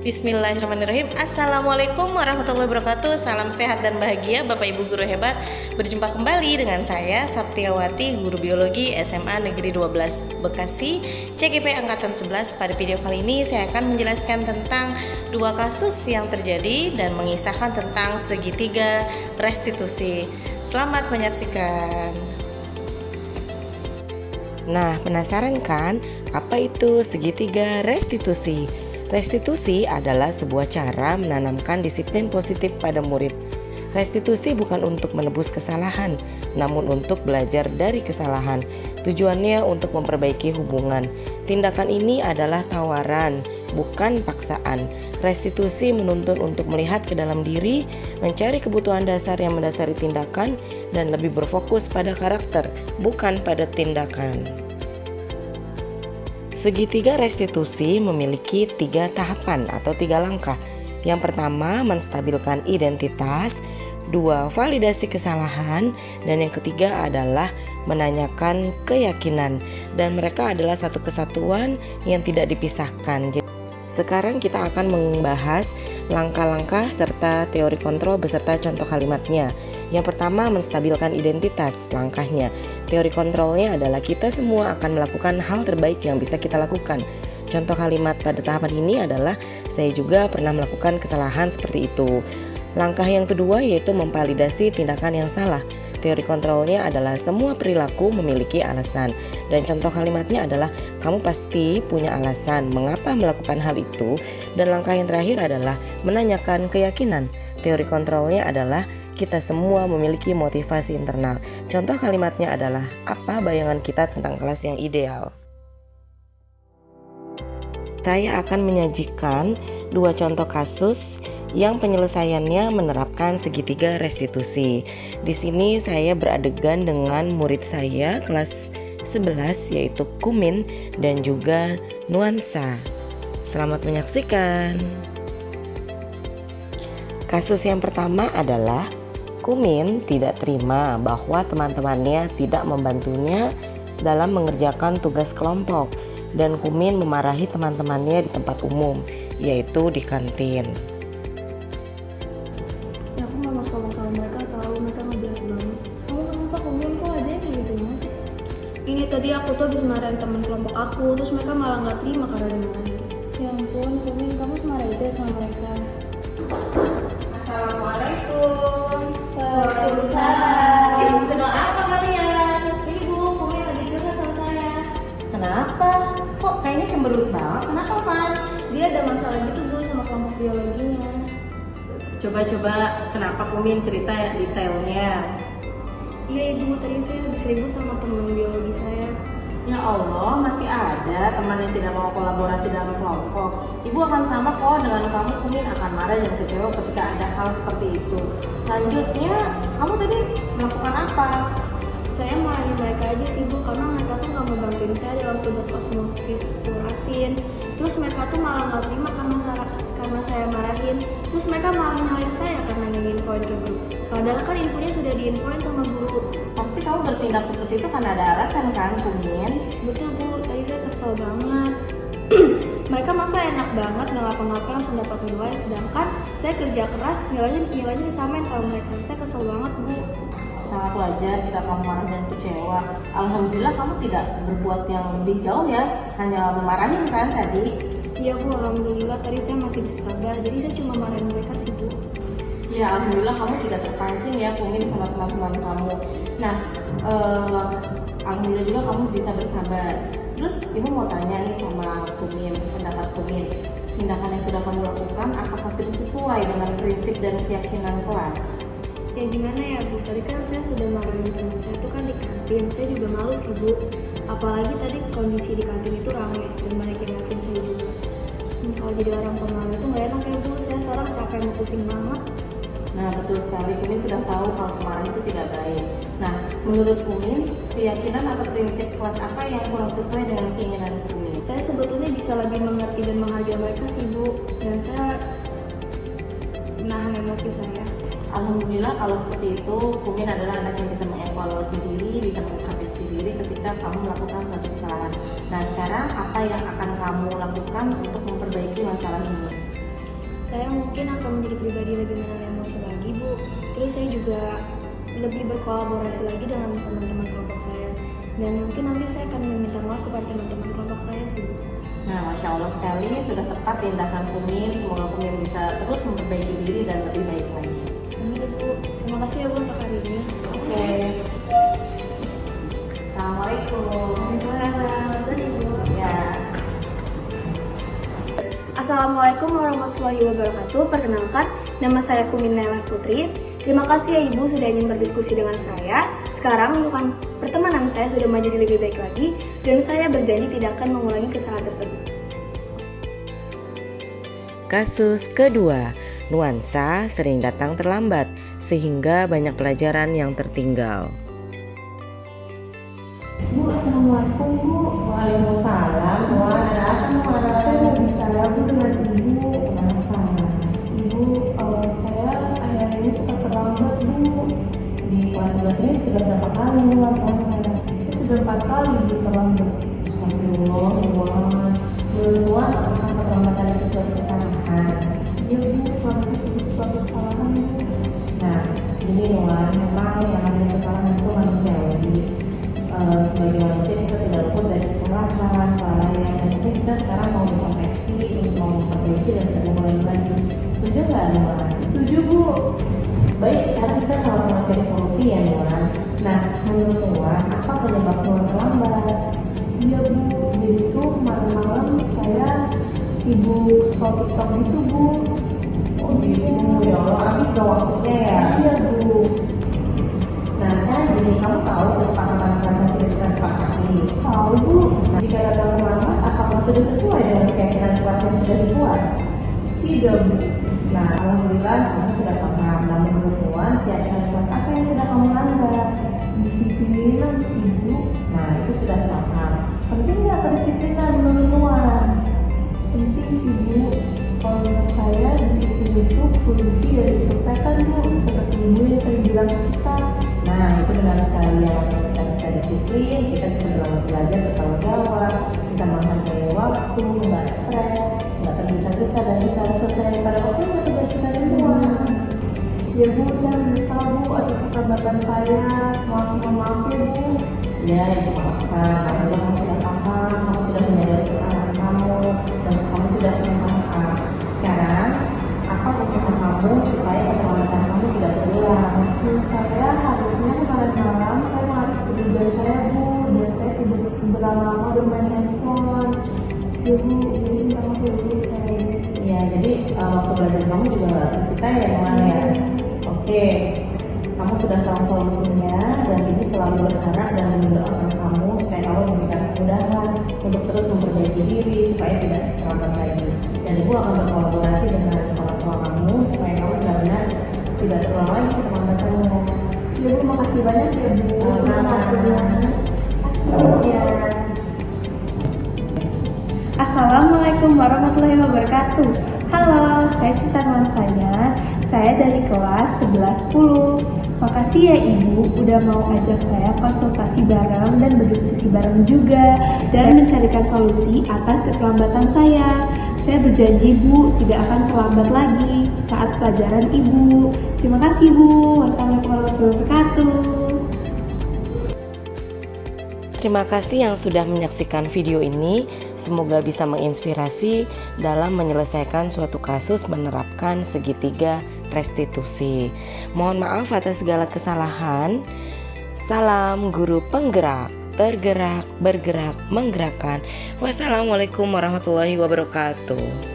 Bismillahirrahmanirrahim. Assalamualaikum warahmatullahi wabarakatuh. Salam sehat dan bahagia Bapak Ibu guru hebat. Berjumpa kembali dengan saya Saptiawati, guru biologi SMA Negeri 12 Bekasi, CGP Angkatan 11. Pada video kali ini saya akan menjelaskan tentang dua kasus yang terjadi dan mengisahkan tentang segitiga restitusi. Selamat menyaksikan. Nah, penasaran kan apa itu segitiga restitusi? Restitusi adalah sebuah cara menanamkan disiplin positif pada murid. Restitusi bukan untuk menebus kesalahan, namun untuk belajar dari kesalahan. Tujuannya untuk memperbaiki hubungan. Tindakan ini adalah tawaran, bukan paksaan. Restitusi menuntun untuk melihat ke dalam diri, mencari kebutuhan dasar yang mendasari tindakan, dan lebih berfokus pada karakter, bukan pada tindakan. Segitiga restitusi memiliki 3 tahapan atau 3 langkah. Yang pertama, menstabilkan identitas. 2, validasi kesalahan. Dan yang ketiga adalah menanyakan keyakinan. Dan mereka adalah satu kesatuan yang tidak dipisahkan. Sekarang kita akan membahas langkah-langkah serta teori kontrol beserta contoh kalimatnya. Yang pertama, menstabilkan identitas. Langkahnya, teori kontrolnya adalah kita semua akan melakukan hal terbaik yang bisa kita lakukan. Contoh kalimat pada tahapan ini adalah saya juga pernah melakukan kesalahan seperti itu. Langkah yang kedua yaitu memvalidasi tindakan yang salah. Teori kontrolnya adalah semua perilaku memiliki alasan. Dan contoh kalimatnya adalah kamu pasti punya alasan mengapa melakukan hal itu. Dan langkah yang terakhir adalah menanyakan keyakinan. Teori kontrolnya adalah kita semua memiliki motivasi internal. Contoh kalimatnya adalah apa bayangan kita tentang kelas yang ideal. Saya akan menyajikan 2 contoh kasus yang penyelesaiannya menerapkan segitiga restitusi. Di sini saya beradegan dengan murid saya kelas 11 yaitu Kumin dan juga Nuansa. Selamat menyaksikan. Kasus yang pertama adalah Kumin tidak terima bahwa teman-temannya tidak membantunya dalam mengerjakan tugas kelompok dan Kumin memarahi teman-temannya di tempat umum, yaitu di kantin. Ya aku mau ngomong sama mereka, tahu mereka nggak jelas banget. Kamu kenapa Kumin kok aja yang kayak gitu sih? Ini tadi aku tuh habis marahin teman kelompok aku, terus mereka malah nggak terima karena dimarahin. Ya ampun Kumin, kamu semarah itu ya sama mereka? Assalamualaikum. Waalaikumsalam. Sedang apa kalian? Ini Bu, Kumin lagi curhat sama saya. Kenapa? Kok kayaknya cemberut banget? Kenapa, Van? Dia ada masalah gitu Bu sama kelompok biologinya. Coba kenapa Kumin cerita detailnya? Iya Ibu, tadi saya habis ribut sama teman biologi saya. Ya Allah, masih ada teman yang tidak mau kolaborasi dalam kelompok. Ibu akan sama kok dengan kamu, Kumin akan marah dan kecewa ketika ada hal seperti itu. Lanjutnya, kamu tadi melakukan apa? Saya marahin mereka aja sih Bu, karena mereka tuh nggak mau bantuin saya dalam tugas osmosis fluorasin. Terus mereka tuh malah nggak terima karena saya marahin. Terus mereka malah nyalahin saya karena nginfoin ke guru. Padahal kan infonya sudah diinfoin sama guru. Pasti kamu bertindak seperti itu karena ada alasan kan, Kumin? Betul Bu, tadi saya kesel banget. Mereka masa enak banget nggak ngapa-ngapain langsung dapat nilai, sedangkan saya kerja keras nilainya disamain sama mereka. Saya kesel banget Bu. Sangat wajar jika kamu marah dan kecewa. Alhamdulillah kamu tidak berbuat yang lebih jauh ya, hanya memarahin kan tadi? Iya Bu, alhamdulillah tadi saya masih bisa sabar, jadi saya cuma marahin mereka sih Bu. Ya alhamdulillah kamu tidak terpancing ya, Kumin, sama teman-teman kamu. Nah, alhamdulillah juga kamu bisa bersabar. Terus ibu mau tanya nih sama Kumin, pendapat Kumin, tindakan yang sudah kamu lakukan apakah sudah sesuai dengan prinsip dan keyakinan kelas? Ya gimana ya Bu, tadi kan saya sudah marahin teman saya itu kan di kantin. Saya juga malu sih Bu, apalagi tadi kondisi di kantin itu ramai dan banyak yang ngeliatin saya juga. Kalau jadi orang pemalu itu nggak enak ya Bu, saya sekarang capek mau pusing banget. Nah betul sekali, Kumin sudah tahu kalau kemarin itu tidak baik. Nah menurut Kumin, keyakinan atau prinsip kelas apa yang kurang sesuai dengan keinginan Kumin? Saya sebetulnya bisa lebih mengerti dan menghargai mereka sih Bu, dan saya menahan emosi saya. Alhamdulillah kalau seperti itu, Kumin adalah anak yang bisa mengevaluasi diri, bisa menghabisi diri ketika kamu melakukan suatu kesalahan. Nah sekarang apa yang akan kamu lakukan untuk memperbaiki masalah ini? saya mungkin akan menjadi pribadi lebih menahan emosi lagi, Bu. Terus saya juga lebih berkolaborasi lagi dengan teman-teman kelompok saya. Dan mungkin nanti saya akan meminta maaf kepada teman-teman kelompok saya sih, Bu. Nah, Masya Allah sekali, sudah tepat tindakan Kumin. Semoga Kumin bisa terus memperbaiki diri dan lebih baik lagi. Amin ya, Bu. Terima kasih ya, Bu, untuk hari ini. Oke. Assalamualaikum. Ya. Assalamualaikum warahmatullahi wabarakatuh. Perkenalkan, nama saya Kumin Naila Putri. Terima kasih ya Ibu sudah ingin berdiskusi dengan saya. Sekarang bukan pertemanan saya sudah menjadi lebih baik lagi dan saya berjanji tidak akan mengulangi kesalahan tersebut. Kasus kedua, nuansa sering datang terlambat sehingga banyak pelajaran yang tertinggal. Bu, Assalamualaikum Bu. Waalaikumsalam. Wah, ada apa Nuan? Saya mau bicara Bu dengan Ibu. Kenapa? Ibu, saya akhir-akhir ini suka terlambat Bu. Di kelas 11 ini sudah berapa kali Nuan? Saya sudah 4 kali Bu terlambat. Astagfirullah, Nuan. Nuan, apakah keterlambatan itu suatu kesalahan? Iya Bu, kalau itu suatu kesalahan Bu. Nah, jadi Nuan, memang yang namanya kesalahan itu manusiawi. Sebagai manusia kita tidak luput dari kesalahan, kelalaian, dan mungkin kita sekarang mau berkonteksi, mau memperbaiki dan tidak mengulangi lagi. Setuju nggak Nuan? Setuju Bu. Baik, sekarang kita sama-sama cari solusi ya Nuan. Nah, menurut Nuan, apa penyebab Nuan terlambat? Iya Bu, jadi itu kemarin malam saya sibuk scroll TikTok gitu Bu. Oh gitu, ya Allah, habis dong waktunya ya? Iya Bu. Nah, jadi kamu tahu kesepakatan kelas yang sudah kita sepakati? Tahu Bu. Nah, jika datang terlambat, apakah sudah sesuai dengan keyakinan kelas yang sudah dibuat? Tidak Bu. Nah, alhamdulillah kamu sudah paham. Namun menurut Nuan, keyakinan kelas apa yang sudah kamu langgar? Disiplinan sih Bu. Nah, itu sudah paham. Penting nggak kedisiplinan menurut Nuan? Penting sih Bu. Kalau menurut saya, disiplin itu kunci dari kesuksesan Bu. Seperti Ibu yang sering bilang ke kita. Nah, itu benar sekali ya. Kita bisa disiplin, kita bisa belajar bertanggung jawab, bisa menghargai waktu, nggak stres, nggak tergesa-gesa dan bisa selesai pada waktunya tugas kita dan Tuhan. Ya Bu, saya menyesal Bu atas keterlambatan saya. Maaf ya Bu. Ya, itu maafkan. Alhamdulillah kamu sudah paham, kamu sudah menyadari kesalahan kamu, dan kamu sudah memaafkan. Sekarang, apa usaha kamu supaya keterlambatan kamu tidak terulang? Saya harusnya kemarin malam saya harus kerjaan saya Bu, dan saya tidak berlama-lama bermain handphone. Ya Bu, jadi minta maaf ya Bu saya. Iya, jadi waktu belajar kamu juga nggak tersita ya Nuan ya? Oke, kamu sudah tahu solusinya dan Ibu selalu berharap dan mendoakan kamu supaya kamu diberikan kemudahan untuk terus memperbaiki diri supaya tidak terlambat lagi. Dan Ibu akan berkolaborasi dengan orang tua kamu supaya kamu benar-benar tidak terulang lagi keterlambatannya. Ya Bu, makasih banyak ya Bu. Assalamualaikum warahmatullahi wabarakatuh. Halo, saya Cita Nuansanya. Saya dari kelas 11-10. Makasih ya Ibu udah mau ajak saya konsultasi bareng dan berdiskusi bareng juga dan mencarikan solusi atas keterlambatan saya. Saya berjanji Bu tidak akan terlambat lagi saat pelajaran Ibu. Terima kasih Bu. Wassalamualaikum warahmatullahi wabarakatuh. Terima kasih yang sudah menyaksikan video ini. Semoga bisa menginspirasi dalam menyelesaikan suatu kasus menerapkan segitiga restitusi. Mohon maaf atas segala kesalahan. Salam guru penggerak, tergerak, bergerak, menggerakkan. Wassalamualaikum warahmatullahi wabarakatuh.